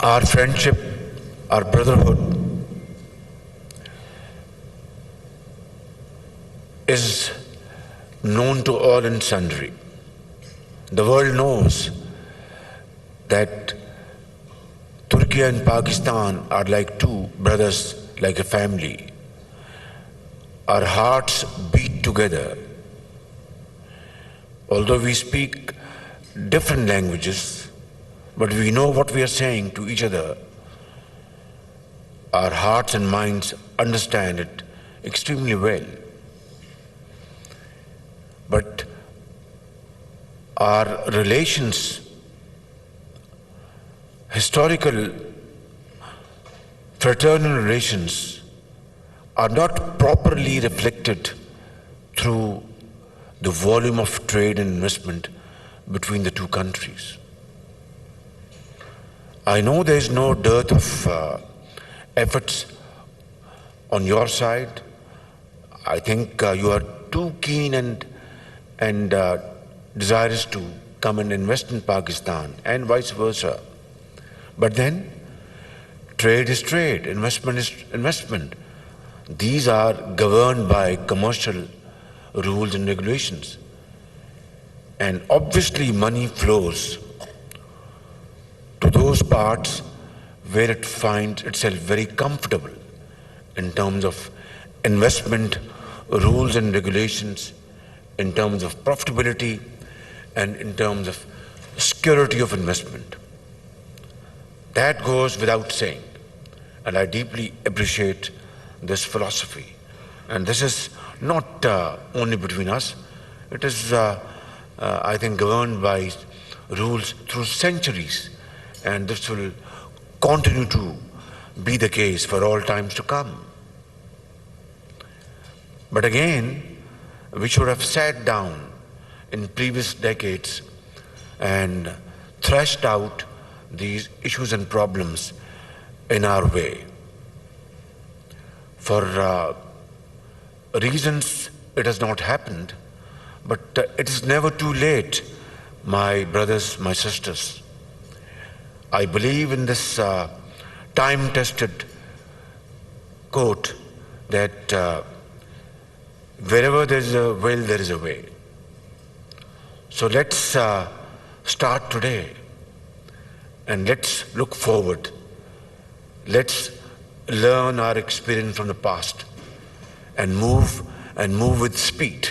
Our friendship, our brotherhood is known to all and sundry. The world knows that Turkey and Pakistan are like two brothers, like a family. Our hearts beat together. Although we speak different languages, but we know what we are saying to each other. Our hearts and minds understand it extremely well. But our relations, historical fraternal relations, are not properly reflected through the volume of trade and investment between the two countries. I know there is no dearth of efforts on your side. I think you are too keen and desirous to come and invest in Pakistan and vice versa. But then, trade is trade, investment is investment. These are governed by commercial rules and regulations. And obviously money flows to those parts where it finds itself very comfortable in terms of investment rules and regulations, in terms of profitability, and in terms of security of investment. That goes without saying, and I deeply appreciate this philosophy. And this is not only between us, it is, I think, governed by rules through centuries, and this will continue to be the case for all times to come. But again, we should have sat down in previous decades and thrashed out these issues and problems in our way. For reasons it has not happened, but it is never too late, my brothers, my sisters. I believe in this time-tested quote that wherever there is a will, there is a way. So let's start today and let's look forward. Let's learn our experience from the past and move with speed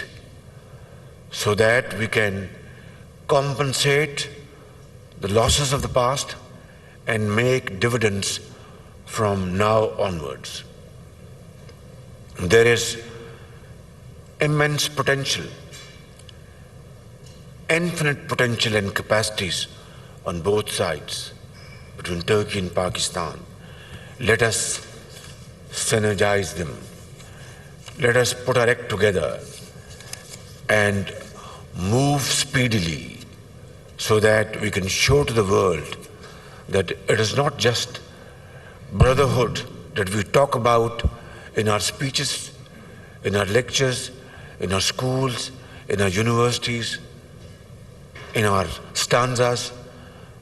so that we can compensate the losses of the past and make dividends from now onwards. There is immense potential, infinite potential and capacities on both sides between Turkey and Pakistan. Let us synergize them. Let us put our act together and move speedily so that we can show to the world that it is not just brotherhood that we talk about in our speeches, in our lectures, in our schools, in our universities, in our stanzas,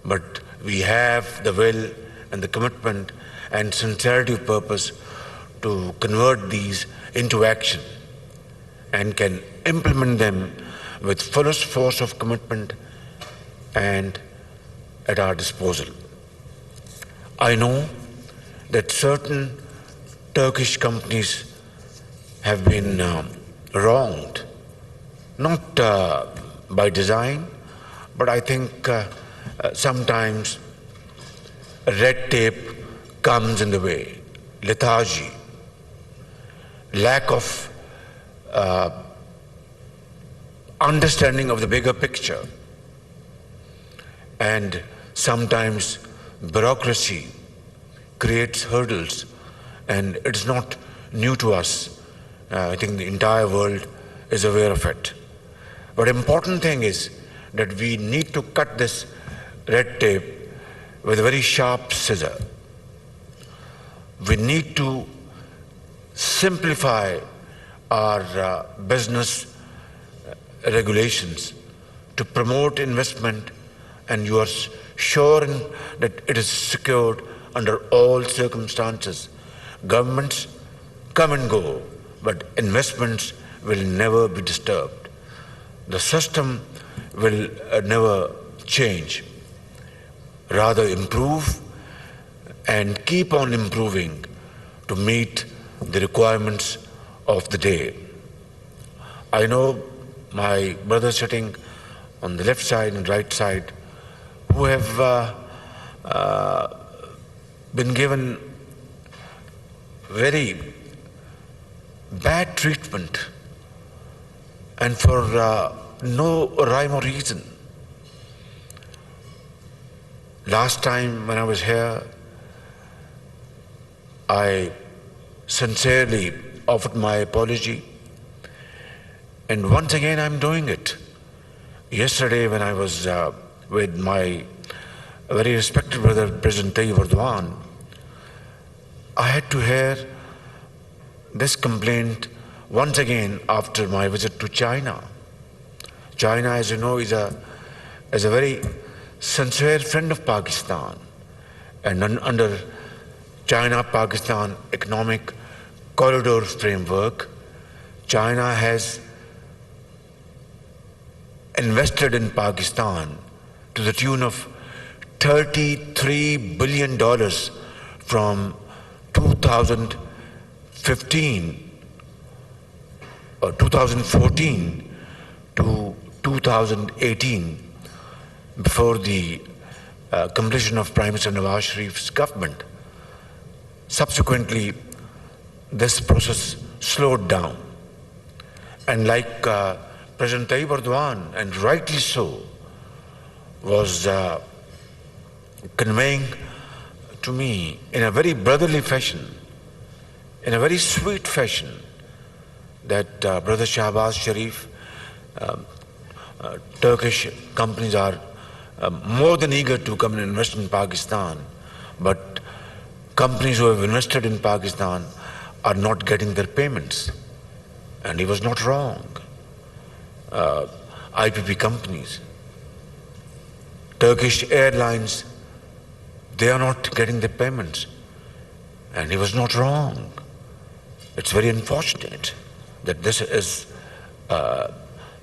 but we have the will and the commitment and sincerity of purpose to convert these into action and can implement them with fullest force of commitment and at our disposal. I know that certain Turkish companies have been wronged, not by design, but I think sometimes red tape comes in the way, lethargy, lack of understanding of the bigger picture, and sometimes bureaucracy creates hurdles, and it's not new to us. I think the entire world is aware of it. But important thing is that we need to cut this red tape with a very sharp scissor. We need to simplify our business regulations to promote investment and you are sure that it is secured under all circumstances. Governments come and go, but investments will never be disturbed. The system will never change, rather improve and keep on improving to meet the requirements of the day. I know my brothers sitting on the left side and right side who have been given very bad treatment and for no rhyme or reason. Last time when I was here, I sincerely offered my apology, and once again I'm doing it. Yesterday when I was with my very respected brother President Tayyip Erdogan, I had to hear this complaint once again after my visit to China. China, as you know, is a very sincere friend of Pakistan, and under China-Pakistan economic corridor framework, China has invested in Pakistan to the tune of $33 billion from 2015 or 2014 to 2018, before the completion of Prime Minister Shehbaz Sharif's government. Subsequently, this process slowed down. And like President Tayyip Erdogan, and rightly so, was conveying to me in a very brotherly fashion, in a very sweet fashion, that Brother Shehbaz Sharif, Turkish companies are more than eager to come and invest in Pakistan, but companies who have invested in Pakistan are not getting their payments. And he was not wrong. IPP companies, Turkish airlines, they are not getting their payments. And he was not wrong. It's very unfortunate that this is,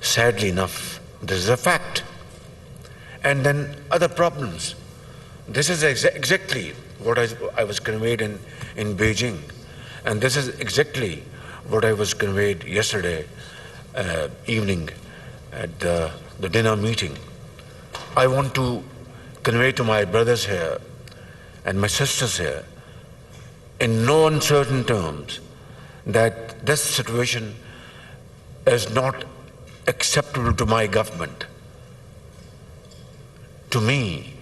sadly enough, this is a fact. And then other problems. This is exactly what I was conveyed in Beijing. And this is exactly what I was conveyed yesterday evening at the dinner meeting. I want to convey to my brothers here and my sisters here, in no uncertain terms, that this situation is not acceptable to my government. To me,